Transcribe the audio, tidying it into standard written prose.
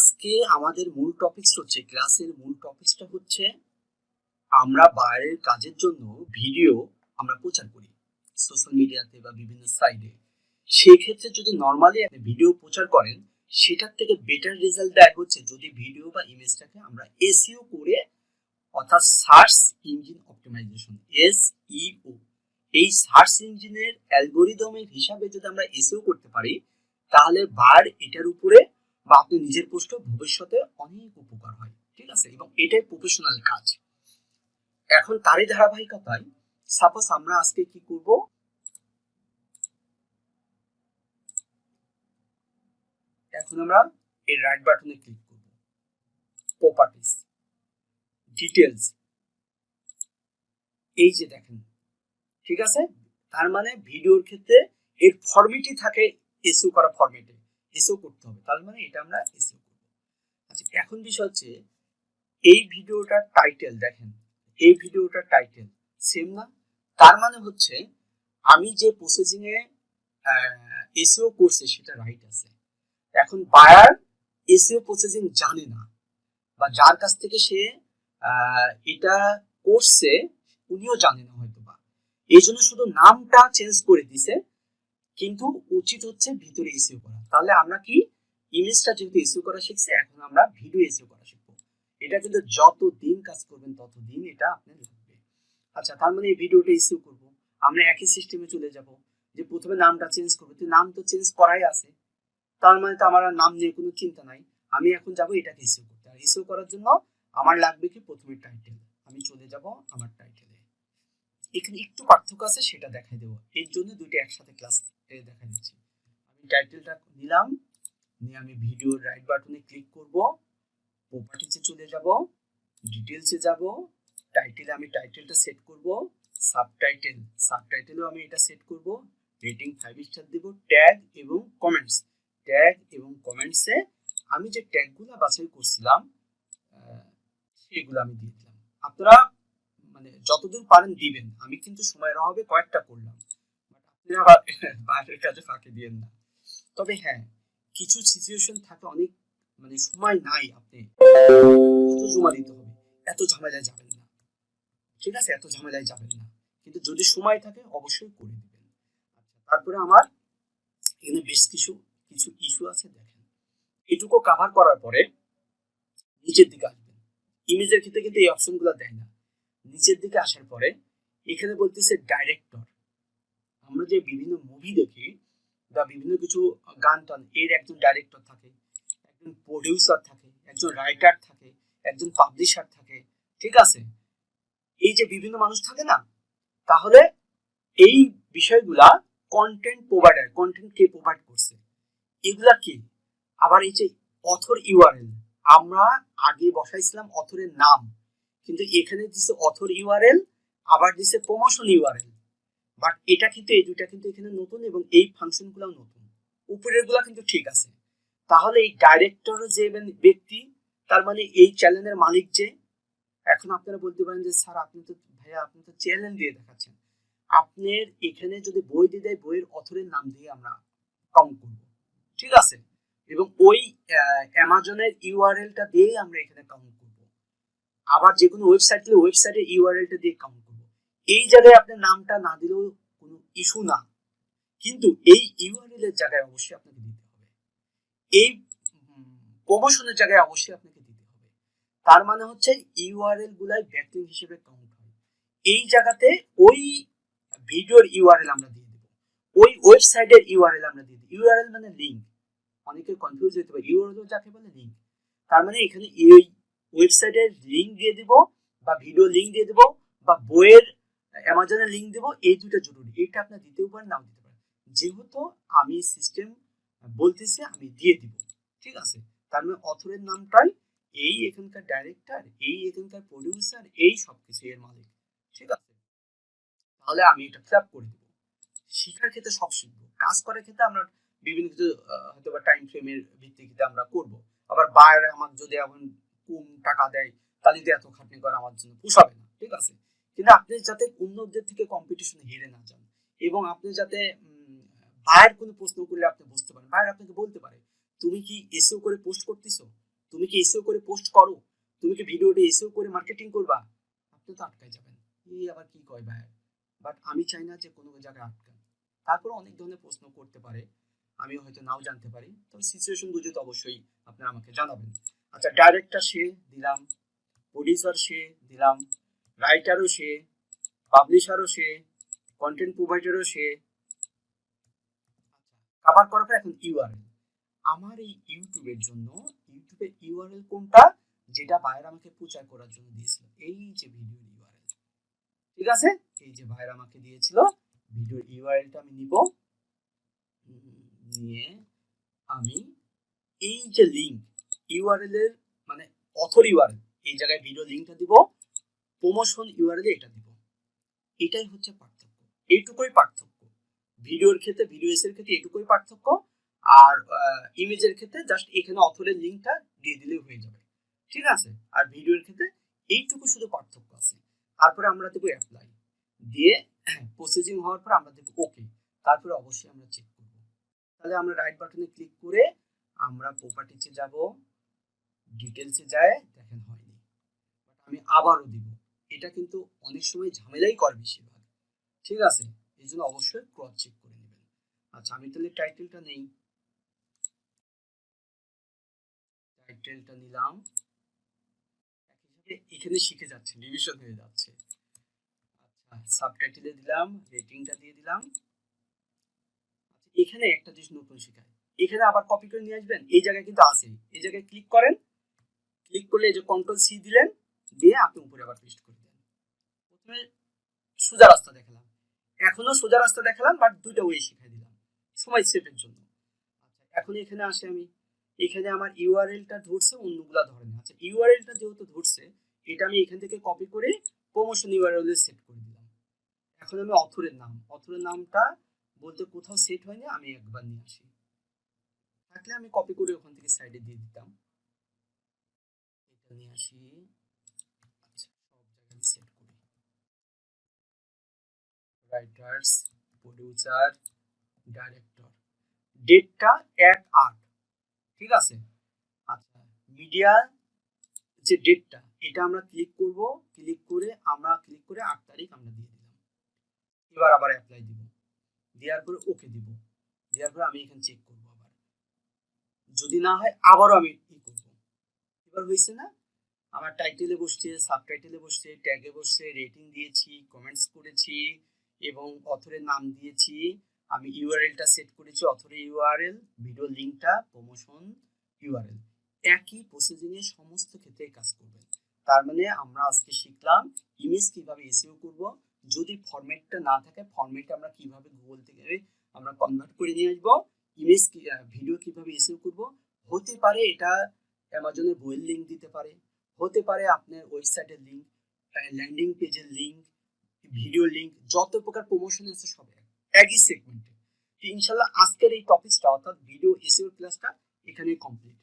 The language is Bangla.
আজকে আমাদের মূল টপিকস হচ্ছে ক্লাসের মূল টপিকসটা হচ্ছে আমরা বাইরের কাজের জন্য ভিডিও আমরা প্রচার করি সোশ্যাল মিডিয়াতে বা বিভিন্ন সাইটে। সেই ক্ষেত্রে যদি নরমালি আপনি ভিডিও প্রচার করেন সেটার থেকে বেটার রেজাল্ট দেয় হচ্ছে যদি ভিডিও বা ইমেজটাকে আমরা এসইও করে, অর্থাৎ সার্চ ইঞ্জিন অপটিমাইজেশন এসইও, এই সার্চ ইঞ্জিনের অ্যালগোরিদমের হিসাবে যদি আমরা এসইও করতে পারি তাহলে বার এটার উপরে বা আপনি নিজের পোস্টে ভবিষ্যতে অনেক উপকার হয়। ঠিক আছে, এবং এটাই প্রফেশনাল কাজ। এখন তারই ধারাবাহিকতায় সাপোজ আমরা আজকে কি করব, এখন আমরা এই রাইট বাটনে ক্লিক করব, প্রপার্টিজ, ডিটেইলস, এই যে দেখেন, ঠিক আছে। তার মানে ভিডিওর ক্ষেত্রে এর ফরম্যাটই থাকে এসইও করা ফরম্যাটে, এসইও করতে হবে, তার মানে এটা আমরা এসইও করব। আচ্ছা, এখন বিষয় হচ্ছে এই ভিডিওটার টাইটেল দেখেন, এই ভিডিওটার টাইটেল সেম না? তার মানে হচ্ছে আমি যে প্রসেসিং এ এসইও করছে সেটা রাইট আছে। এখন বায়ার এসইও প্রসেসিং জানে না, বা যার কাছ থেকে সে এটা করছে উনিও জানে না হয়তো, বা এই জন্য শুধু নামটা চেঞ্জ করে দিছে, কিন্তু উচিত হচ্ছে ভিতরে এসইও করা। তাহলে আমরা কি ইমেজটা যেহেতু এসইও করা শিখছি, এখন আমরা ভিডিও এসইও করা শিখবো। এটা কিন্তু যত দিন কাজ করবেন তত দিন এটা আপনার লাগবে। আচ্ছা, তার মানে এই ভিডিওটা এসইও করব, আমরা একই সিস্টেমে চলে যাব, যে প্রথমে নামটা চেঞ্জ করব, তো নাম তো চেঞ্জ করাই আছে, তার মানে তো আমার নাম নিয়ে কোনো চিন্তা নাই। আমি এখন যাব এটাকে এসইও করতে, আর এসইও করার জন্য আমার লাগবে কি প্রথমে টাইটেল। আমি চলে যাব আমার টাইটেলে, এখানে একটু পার্থক্য আছে সেটা দেখাই দেবো, এর জন্য দুইটা একসাথে ক্লাস দেখা দিচ্ছি। আমি টাইটেলটা নিলাম, নিয়ে আমি ভিডিওর রাইট বাটনে ক্লিক করব, প্রপার্টিজে চলে যাব, ডিটেইলসে যাব, টাইটেলে আমি টাইটেলটা সেট করব, সাবটাইটেল, সাবটাইটেলেও আমি এটা সেট করব, রেটিং 5 স্টার দেব, ট্যাগ এবং কমেন্টস, ট্যাগ এবং কমেন্টসে আমি যে ট্যাগগুলো বাছাই করছিলাম সেগুলো আমি দিয়ে দিলাম। আপনারা মানে যতদূর পারেন দিবেন, আমি কিন্তু সময়ের অভাবে কয়েকটা করলাম, আপনি আবার বাইরের কাজে ফাঁকি দিয়েন না। তবে হ্যাঁ, কিছু সিচুয়েশন থাকে অনেক মানে সময় নাই, আপনি কত জমা দিতে হবে, এত ঝামেলায় যাবেন না। ঠিক আছে, এত ঝামেলায় যাবেন না, কিন্তু যদি সময় থাকে অবশ্যই করে দিবেন। আচ্ছা, তারপরে আমার এখানে বেশ কিছু কিছু ইস্যু আছে, দেখেন এটুকু কভার করার পরে নিচের দিকে আসবেন। ইমেজের ক্ষেত্রে কিন্তু এই অপশনগুলো দেয় না। নিচের দিকে আসার পরে এখানে বলতেছে ডাইরেক্টর। আমরা যে বিভিন্ন মুভি দেখি বা বিভিন্ন কিছু গান টান, এর একজন ডাইরেক্টর থাকে, একজন প্রডিউসার থাকে, একজন রাইটার থাকে, একজন পাবলিশার থাকে। ঠিক আছে, এই যে বিভিন্ন মানুষ থাকে না, তাহলে এই বিষয়গুলা কন্টেন্ট প্রোভাইডার, কন্টেন্ট কে প্রোভাইড করছে এগুলা কি। আবার এই যে অথর ইউআরএল, আমরা আগে বসাইছিলাম অথরের নাম, কিন্তু এখানে দিছে অথর ইউআরএল, আবার দিছে প্রমোশন ইউআরএল। বাট এটা কিন্তু এই দুইটা কিন্তু এখানে নতুন, এবং এই ফাংশনগুলো নতুন, উপরের গুলা কিন্তু ঠিক আছে। তাহলে এই ডাইরেক্টর যে ব্যক্তি, তার মানে এই চ্যানেলের মালিক যে। এখন আপনারা বলতে পারেন যে স্যার আপনি তো ভাইয়া আপনি তো চ্যানেল দিয়ে দেখাচ্ছেন, আপনার এখানে যদি বই দিয়ে দেয় বইয়ের অথরের নাম দিয়ে আমরা কাউন্ট করব। ঠিক আছে, এবং ওই অ্যামাজনের ইউআরএলটা দিয়ে আমরা এখানে কাউন্ট করব। আবার যে কোনো ওয়েবসাইট দিলে ওয়েবসাইটের ইউআরএলটা দিয়ে কাউন্ট করব। এই জায়গায় আপনার নামটা না দিলেও কোনো ইস্যু না, কিন্তু এই ইউআরএল এর জায়গায় অবশ্যই আপনাকে দিতে হবে, এই প্রমোশনের জায়গায় অবশ্যই আপনাকে দিতে হবে। তার মানে হচ্ছে ইউআরএল গুলাই ব্যাকলিঙ্ক হিসেবে কাউন্ট হয়। এই জায়গাতে ওই ভিডিওর ইউআরএল আমরা দিয়ে দেব, ওই ওয়েবসাইটের ইউআরএল আমরা দিয়ে দেব। ইউআরএল মানে লিংক, অনেকে কনফিউজ হতে পারে, ইউআরএল যাকে বলে লিংক। তার মানে এখানে এই ওয়েবসাইটের লিংক দিয়ে দিব, বা ভিডিও লিংক দিয়ে দিব, বা বইয়ের অ্যামাজনের লিংক দেব, এই দুটো জরুরি। এটা আপনি দিতেও পারেন নাও দিতে পারেন, যেহেতু আমি সিস্টেম বলতেছি আমি দিয়ে দিব। ঠিক আছে, তার মানে অথরের নামটাই এই এখানকার ডাইরেক্টর, এই এখানকার প্রডিউসার, এই সবকিছু এর মালিক। ঠিক আছে, তাহলে আমি এটা ফিল আপ করে দেবো। শিক্ষার ক্ষেত্রে সব শিখবো, কাজ করার ক্ষেত্রে আমরা বিভিন্ন কিছু হয়তো বা টাইম ফ্রেমের ভিত্তিতে আমরা করব। আবার বাইরে আমার যদি এখন কম টাকা দেয় তাহলে তো এত খাটনি করা আমার জন্য পোষাবে না। ঠিক আছে, কিন্তু আপনি যাতে অন্যদের থেকে কম্পিটিশনে হেরে না যান, এবং আপনি যাতে বাইরের কোনো প্রশ্ন করলে আপনি বুঝতে পারেন, বাইরে আপনাকে বলতে পারে তুমি কি এসইও করে পোস্ট করতেছো? তুমি কি এসইও করে পোস্ট করো? তুমি কি ভিডিওতে এসইও করে মার্কেটিং করবা? আপনি তো আটকায় যাবেন, এই আবার কি কয় ভাই। বাট আমি চাই না যে কোনো জায়গায় আটকান। তারপর অনেক ধরনের প্রশ্ন করতে পারে, আমি হয়তো নাও জানতে পারি, তবে সিচুয়েশন বুঝে তো অবশ্যই আপনারা আমাকে জানাবেন। আচ্ছা, ডাইরেক্টর সে দিলাম, প্রডিউসার সে দিলাম, রাইটারও সে, পাবলিশারও সে, কন্টেন্ট প্রোভাইডারও সে। কভার করার পর এখন ইউআরএল। আমার এই ইউটিউবের জন্য ইউটিউবের ইউআরএল কোনটা, যেটা ভাইরা আমাকে প্রচার করার জন্য দিয়েছিল, এই যে ভিডিওর ইউআরএল। ঠিক আছে, এই যে ভাইরা আমাকে দিয়েছিল ভিডিওর ইউআরএলটা আমি নিব, নিয়ে আমি এই যে লিংক ইউআরএল এর মানে অথর ইউআরএল, এই জায়গায় ভিডিও লিংকটা দিব, প্রমোশন ইউআরএল এটা দিব। এটাই হচ্ছে পার্থক্য, এইটুকুই পার্থক্য। ভিডিওর ক্ষেত্রে, ভিডিও এর ক্ষেত্রে এইটুকুই পার্থক্য, আর ইমেজের ক্ষেত্রে জাস্ট এখানে অথরের লিংকটা দিয়ে দিলেই হয়ে যাবে। ঠিক আছে, আর ভিডিওর ক্ষেত্রে এইটুকু শুধু পার্থক্য আছে। তারপরে আমরা দেবো অ্যাপ্লাই, দিয়ে প্রসেসিং হওয়ার পর আমরা দেবো ওকে, তারপরে অবশ্যই আমরা চেক করব। তাহলে আমরা রাইট বাটনে ক্লিক করে আমরা প্রপার্টিতে যাব, ডিটেলসে যায়, দেখেন হয়নি। আমি আবারও দিব, এটা কিন্তু অনেক সময় ঝামেলাই করে বেশিরভাগ। ঠিক আছে, এই জন্য অবশ্যই ক্রস চেক করে নেবেন। আচ্ছা, আমি তাহলে টাইটেলটা নেই, টাইটেলটা নিলাম, এখানে শিখে যাচ্ছে, রিভিশন হয়ে যাচ্ছে। আচ্ছা, সাবটাইটেলে দিলাম, রেটিংটা দিয়ে দিলাম। এখানে একটা জিনিস নতুন শেখায়, এখানে আবার কপি করে নিয়ে আসবেন, এই জায়গায় কিন্তু আছে, এই জায়গায় ক্লিক করেন, ক্লিক করলে এই যে কন্ট্রোল সি দিলেন, দিয়ে আপনি উপরে আবার পেস্ট করে দেন। প্রথমে সোজা রাস্তা দেখালাম, এখনো সোজা রাস্তা দেখালাম, বাট দুটো ওয়ে শিখাই দিলাম সময় সেভের জন্য। আচ্ছা, এখন এখানে আসে, আমি এখানে আমার ইউআরএলটা ধরছে, অন্যগুলা ধরে না। আচ্ছা, ইউআরএলটা যেহেতু ধরছে, এটা আমি এখান থেকে কপি করে প্রমোশন ইউআরএল এ সেট করে দিলাম। এখন আমি অথরের নাম, অথরের নামটা বলতে কোথাও সেট হয়নি, আমি একবার নিয়ে আসি, থাকলে আমি কপি করে ওখান থেকে সাইডে দিয়ে দিতাম। এটা নিয়ে আসি, আচ্ছা সব জায়গায় সেট করি, রাইটার্স, প্রোডিউসার, ডাইরেক্টর, ডেটটা 1/8। ঠিক আছে, আচ্ছা মিডিয়া যে ডেটটা, এটা আমরা ক্লিক করব, ক্লিক করে 8 তারিখ আমরা দিয়ে দিলাম। এবার আবার অ্যাপ্লাই দিব, দেওয়ার পরে ওকে দিব, দেওয়ার পরে আমি এখানে চেক করব, আবার যদি না হয় আবারও আমি কি করব। এবার হয়েছে না, আমার টাইটেলে বসছে, সাবটাইটেলে বসছে, ট্যাগে বসছে, রেটিং দিয়েছি, কমেন্টস করেছি এবং অথরের নাম দিয়েছি, আমি ইউআরএলটা সেট করেছি, অথরের ইউআরএল, ভিডিও লিংকটা প্রমোশন ইউআরএল। একই প্রসেসিং এর সমস্ত ক্ষেত্রে কাজ করবে। তার মানে আমরা আজকে শিখলাম ইমেজ কিভাবে এসইও করব, যদি ফরম্যাটটা না থাকে ফরম্যাটটা আমরা কিভাবে গুগল থেকে আমরা কনভার্ট করে নিয়ে আসবো, ইমেজ ভিডিও কিভাবে এসইও করব। হতে পারে এটা অ্যামাজনের বইয়ের লিংক দিতে পারে, হতে পারে আপনার ওয়েবসাইটের লিংক, ল্যান্ডিং পেজের লিংক, ভিডিও লিংক, যত প্রকার প্রমোশন আছে সব একই সেগমেন্টে। তো ইনশাআল্লাহ আজকের এই টপিকটা অর্থাৎ ভিডিও এসইও ক্লাসটা এখানেই কমপ্লিট।